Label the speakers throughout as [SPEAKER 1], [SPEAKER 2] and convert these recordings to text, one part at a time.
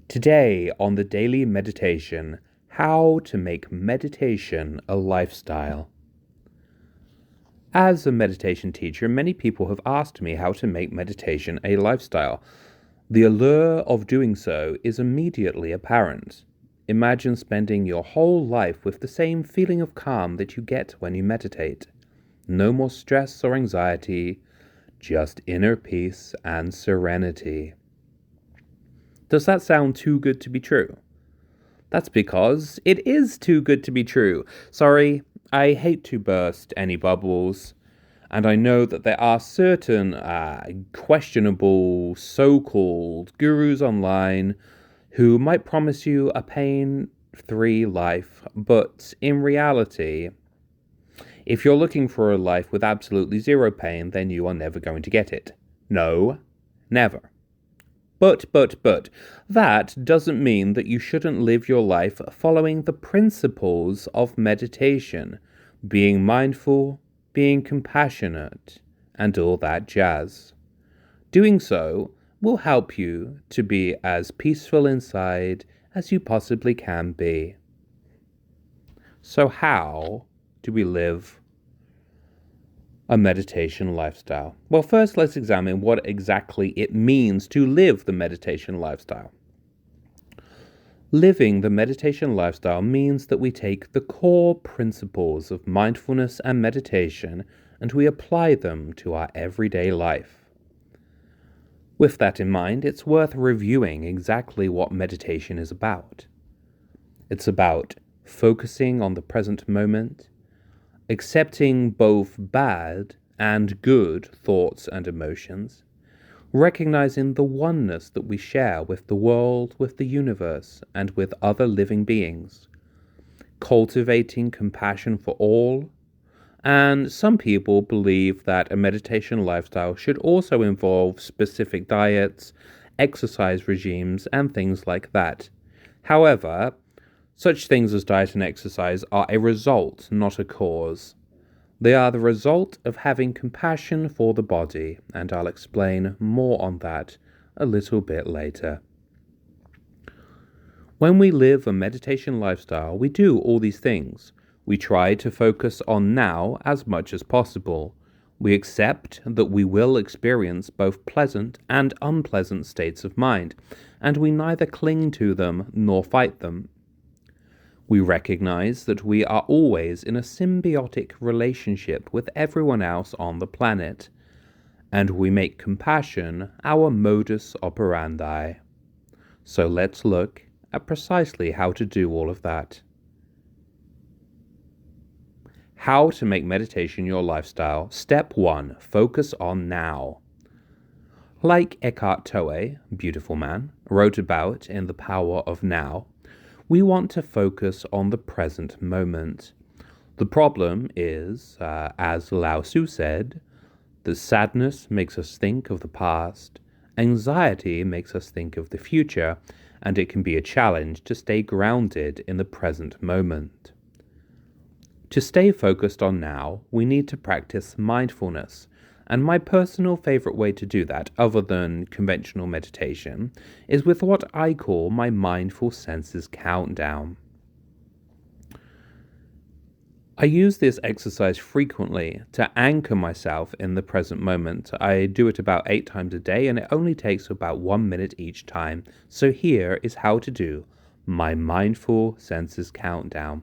[SPEAKER 1] Today on the Daily Meditation, how to make meditation a lifestyle. As a meditation teacher, many people have asked me how to make meditation a lifestyle. The allure of doing so is immediately apparent. Imagine spending your whole life with the same feeling of calm that you get when you meditate. No more stress or anxiety, just inner peace and serenity. Does that sound too good to be true? That's because it is too good to be true. Sorry, I hate to burst any bubbles, and I know that there are certain questionable so-called gurus online who might promise you a pain-free life, but in reality, if you're looking for a life with absolutely zero pain, then you are never going to get it. No, never. But, that doesn't mean that you shouldn't live your life following the principles of meditation, being mindful, being compassionate, and all that jazz. Doing so will help you to be as peaceful inside as you possibly can be. So how do we live a meditation lifestyle? Well, first let's examine what exactly it means to live the meditation lifestyle. Living the meditation lifestyle means that we take the core principles of mindfulness and meditation and we apply them to our everyday life. With that in mind, it's worth reviewing exactly what meditation is about. It's about focusing on the present moment, accepting both bad and good thoughts and emotions, recognizing the oneness that we share with the world, with the universe, and with other living beings, cultivating compassion for all, and some people believe that a meditation lifestyle should also involve specific diets, exercise regimes, and things like that. However, such things as diet and exercise are a result, not a cause. They are the result of having compassion for the body, and I'll explain more on that a little bit later. When we live a meditation lifestyle, we do all these things. We try to focus on now as much as possible. We accept that we will experience both pleasant and unpleasant states of mind, and we neither cling to them nor fight them. We recognize that we are always in a symbiotic relationship with everyone else on the planet, and we make compassion our modus operandi. So let's look at precisely how to do all of that. How to make meditation your lifestyle. Step 1. Focus on now. Like Eckhart Tolle, beautiful man, wrote about in The Power of Now, we want to focus on the present moment. The problem is, as Lao Tzu said, that sadness makes us think of the past, anxiety makes us think of the future, and it can be a challenge to stay grounded in the present moment. To stay focused on now, we need to practice mindfulness. And my personal favorite way to do that, other than conventional meditation, is with what I call my mindful senses countdown. I use this exercise frequently to anchor myself in the present moment. I do it about 8 times a day, and it only takes about 1 minute each time. So here is how to do my mindful senses countdown.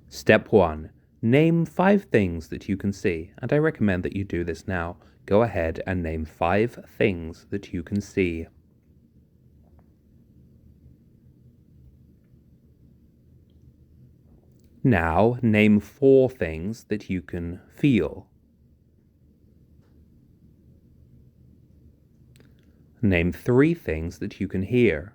[SPEAKER 1] Step 1. Name 5 things that you can see, and I recommend that you do this now. Go ahead and name 5 things that you can see. Now, name 4 things that you can feel. Name 3 things that you can hear.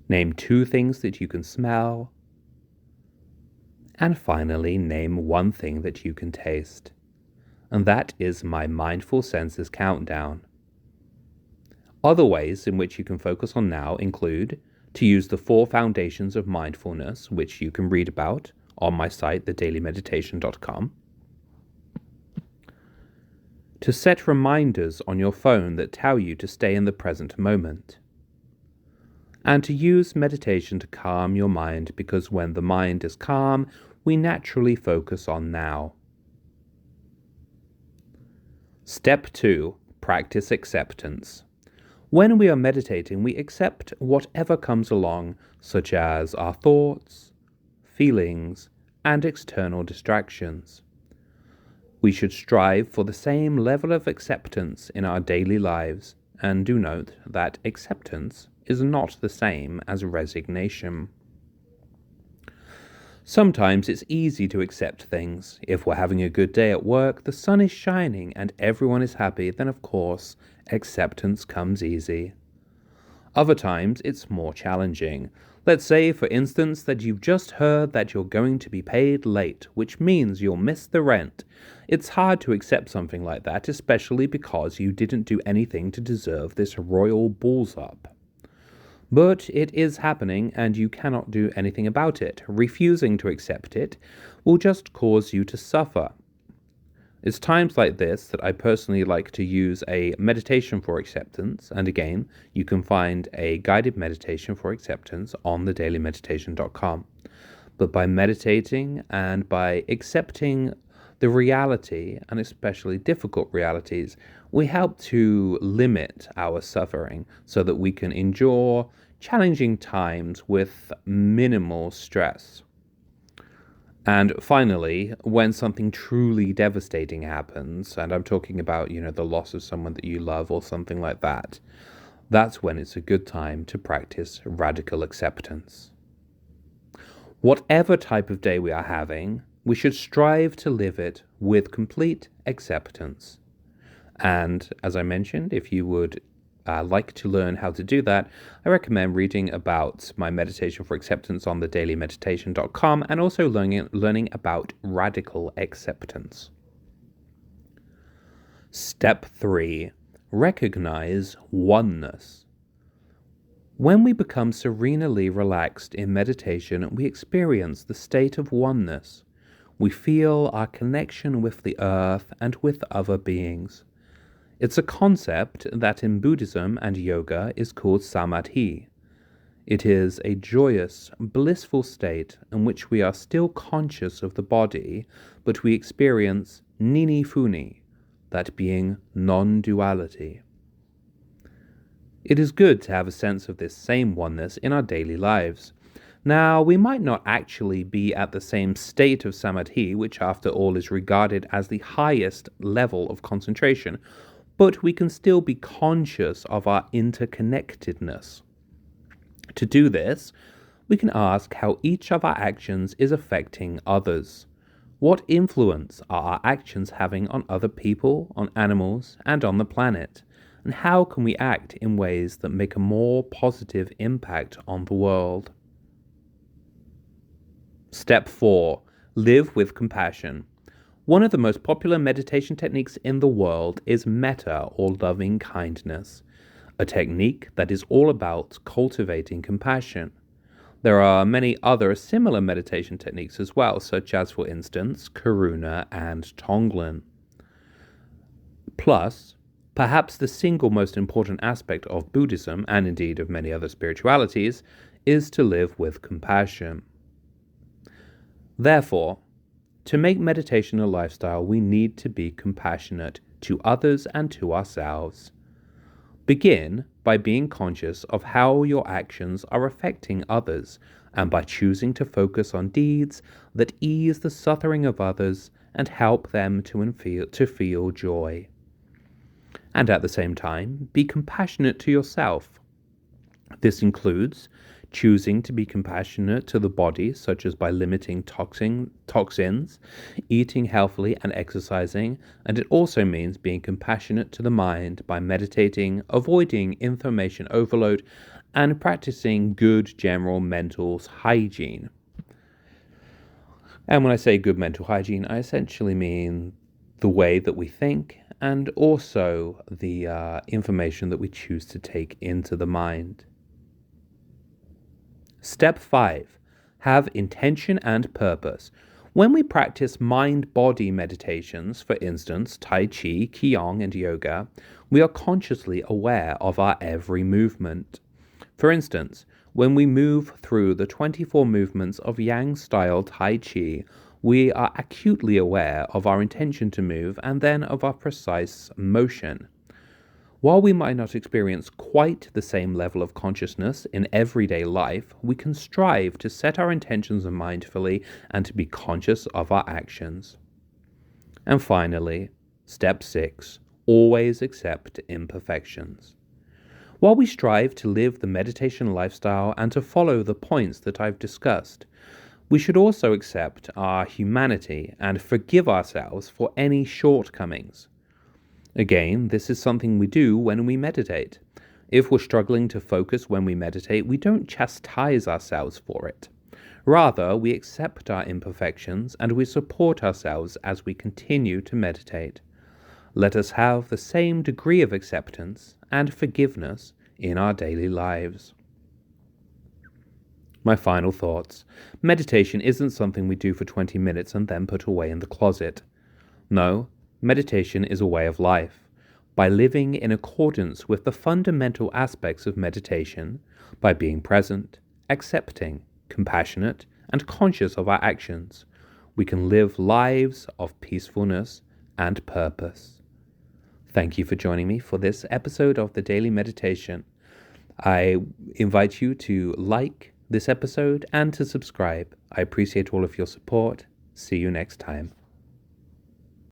[SPEAKER 1] Name 2 things that you can smell. And finally, name 1 thing that you can taste. And that is my mindful senses countdown. Other ways in which you can focus on now include to use the 4 foundations of mindfulness, which you can read about on my site, thedailymeditation.com. To set reminders on your phone that tell you to stay in the present moment. And to use meditation to calm your mind, because when the mind is calm, we naturally focus on now. Step 2. Practice acceptance. When we are meditating, we accept whatever comes along, such as our thoughts, feelings, and external distractions. We should strive for the same level of acceptance in our daily lives, and do note that acceptance is not the same as resignation. Sometimes it's easy to accept things. If we're having a good day at work, the sun is shining, and everyone is happy, then of course, acceptance comes easy. Other times, it's more challenging. Let's say, for instance, that you've just heard that you're going to be paid late, which means you'll miss the rent. It's hard to accept something like that, especially because you didn't do anything to deserve this royal balls up. But it is happening, and you cannot do anything about it. Refusing to accept it will just cause you to suffer. It's times like this that I personally like to use a meditation for acceptance, and again, you can find a guided meditation for acceptance on thedailymeditation.com. But by meditating and by accepting the reality, and especially difficult realities, we help to limit our suffering so that we can endure challenging times with minimal stress. And finally, when something truly devastating happens, and I'm talking about, the loss of someone that you love or something like that, that's when it's a good time to practice radical acceptance. Whatever type of day we are having, we should strive to live it with complete acceptance. And as I mentioned, if you would like to learn how to do that, I recommend reading about my meditation for acceptance on thedailymeditation.com and also learning about radical acceptance. Step 3. Recognize oneness. When we become serenely relaxed in meditation, we experience the state of oneness. We feel our connection with the earth and with other beings. It's a concept that in Buddhism and yoga is called samadhi. It is a joyous, blissful state in which we are still conscious of the body, but we experience nini funi, that being non-duality. It is good to have a sense of this same oneness in our daily lives. Now, we might not actually be at the same state of samadhi, which after all is regarded as the highest level of concentration, but we can still be conscious of our interconnectedness. To do this, we can ask how each of our actions is affecting others. What influence are our actions having on other people, on animals, and on the planet? And how can we act in ways that make a more positive impact on the world? Step 4. Live with compassion. One of the most popular meditation techniques in the world is metta, or loving kindness, a technique that is all about cultivating compassion. There are many other similar meditation techniques as well, such as, for instance, Karuna and Tonglen. Plus, perhaps the single most important aspect of Buddhism, and indeed of many other spiritualities, is to live with compassion. Therefore, to make meditation a lifestyle, we need to be compassionate to others and to ourselves. Begin by being conscious of how your actions are affecting others, and by choosing to focus on deeds that ease the suffering of others and help them to feel joy. And at the same time, be compassionate to yourself. This includes choosing to be compassionate to the body, such as by limiting toxins, eating healthily and exercising, and it also means being compassionate to the mind by meditating, avoiding information overload, and practicing good general mental hygiene. And when I say good mental hygiene, I essentially mean the way that we think and also the information that we choose to take into the mind. Step 5. Have intention and purpose. When we practice mind-body meditations, for instance, Tai Chi, Qigong, and yoga, we are consciously aware of our every movement. For instance, when we move through the 24 movements of Yang-style Tai Chi, we are acutely aware of our intention to move and then of our precise motion. While we might not experience quite the same level of consciousness in everyday life, we can strive to set our intentions mindfully and to be conscious of our actions. And finally, step 6, always accept imperfections. While we strive to live the meditation lifestyle and to follow the points that I've discussed, we should also accept our humanity and forgive ourselves for any shortcomings. Again, this is something we do when we meditate. If we're struggling to focus when we meditate, we don't chastise ourselves for it. Rather, we accept our imperfections and we support ourselves as we continue to meditate. Let us have the same degree of acceptance and forgiveness in our daily lives. My final thoughts. Meditation isn't something we do for 20 minutes and then put away in the closet. No, meditation is a way of life. By living in accordance with the fundamental aspects of meditation, by being present, accepting, compassionate, and conscious of our actions, we can live lives of peacefulness and purpose. Thank you for joining me for this episode of the Daily Meditation. I invite you to like this episode and to subscribe. I appreciate all of your support. See you next time.